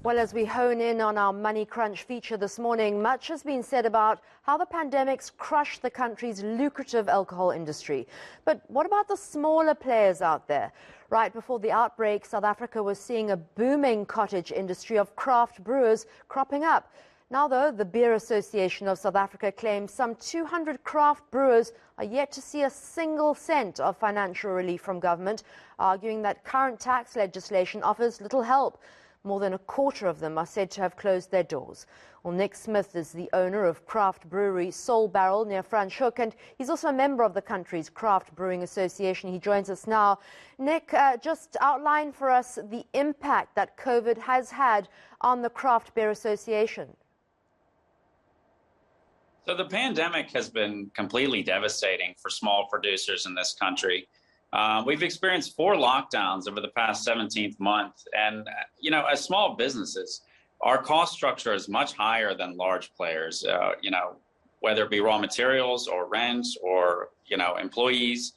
Well, as we hone in on our Money Crunch feature this morning, much has been said about how the pandemic's crushed the country's lucrative alcohol industry. But what about the smaller players out there? Right before the outbreak, South Africa was seeing a booming cottage industry of craft brewers cropping up. Now, though, the Beer Association of South Africa claims some 200 craft brewers are yet to see a single cent of financial relief from government, arguing that current tax legislation offers little help. More than a quarter of them are said to have closed their doors. Well, Nick Smith is the owner of craft brewery Soul Barrel near Franschhoek, and he's also a member of the country's Craft Brewing Association. He joins us now. Nick, just outline for us the impact that COVID has had on the Craft Beer Association. So the pandemic has been completely devastating for small producers in this country. We've experienced 4 lockdowns over the past 17th month. And, as small businesses, our cost structure is much higher than large players, whether it be raw materials or rent or, employees.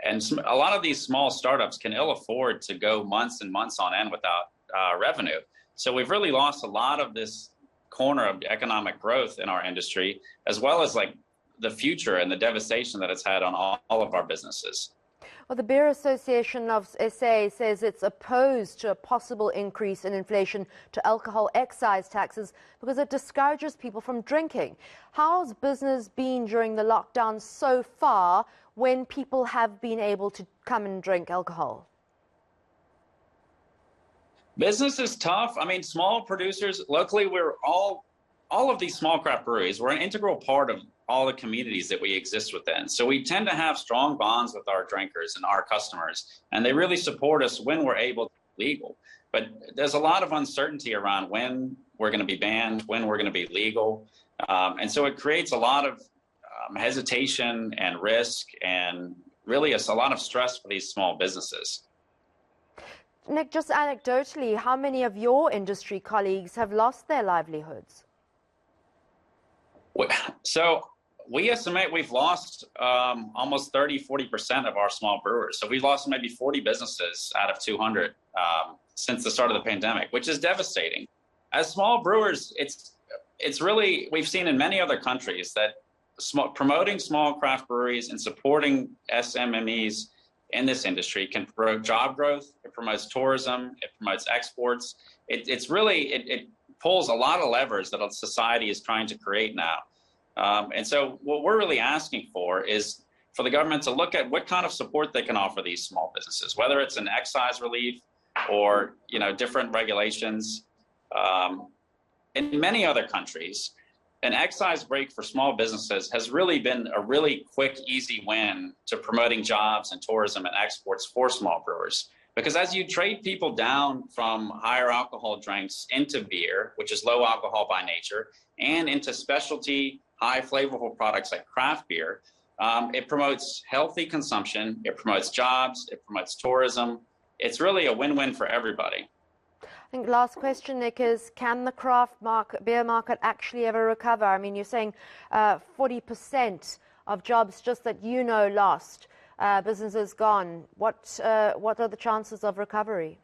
And a lot of these small startups can ill afford to go months and months on end without revenue. So we've really lost a lot of this corner of economic growth in our industry, as well as the future and the devastation that it's had on all of our businesses. Well, the Beer Association of SA says it's opposed to a possible increase in inflation to alcohol excise taxes because it discourages people from drinking. How's business been during the lockdown so far when people have been able to come and drink alcohol? Business is tough. I mean, small producers, locally, we're all of these small craft breweries, we're an integral part of all the communities that we exist within. So we tend to have strong bonds with our drinkers and our customers, and they really support us when we're able to be legal. But there's a lot of uncertainty around when we're going to be banned, when we're going to be legal. And so it creates a lot of hesitation and risk, and really it's a lot of stress for these small businesses. Nick, just anecdotally, how many of your industry colleagues have lost their livelihoods? So we estimate we've lost almost 30–40% of our small brewers. So we've lost maybe 40 businesses out of 200 since the start of the pandemic, which is devastating. As small brewers, it's really, we've seen in many other countries that promoting small craft breweries and supporting SMMEs in this industry can promote job growth, it promotes tourism, it promotes exports. It pulls a lot of levers that society is trying to create now. And so what we're really asking for is for the government to look at what kind of support they can offer these small businesses, whether it's an excise relief or, different regulations. In many other countries, an excise break for small businesses has really been a really quick, easy win to promoting jobs and tourism and exports for small brewers. Because as you trade people down from higher alcohol drinks into beer, which is low alcohol by nature, and into specialty, high flavorful products like craft beer, it promotes healthy consumption, it promotes jobs, it promotes tourism. It's really a win-win for everybody. I think last question, Nick, is can the craft beer market actually ever recover? I mean, you're saying 40% of jobs just that lost. Businesses gone. What are the chances of recovery?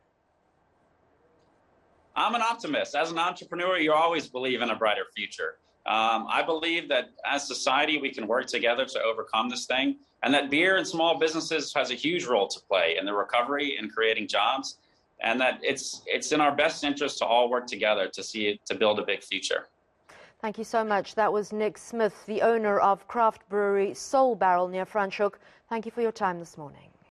I'm an optimist. As an entrepreneur, you always believe in a brighter future. I believe that as society, we can work together to overcome this thing, and that beer and small businesses has a huge role to play in the recovery and creating jobs, and that it's in our best interest to all work together to build a big future. Thank you so much. That was Nick Smith, the owner of craft brewery Soul Barrel near Franschhoek. Thank you for your time this morning.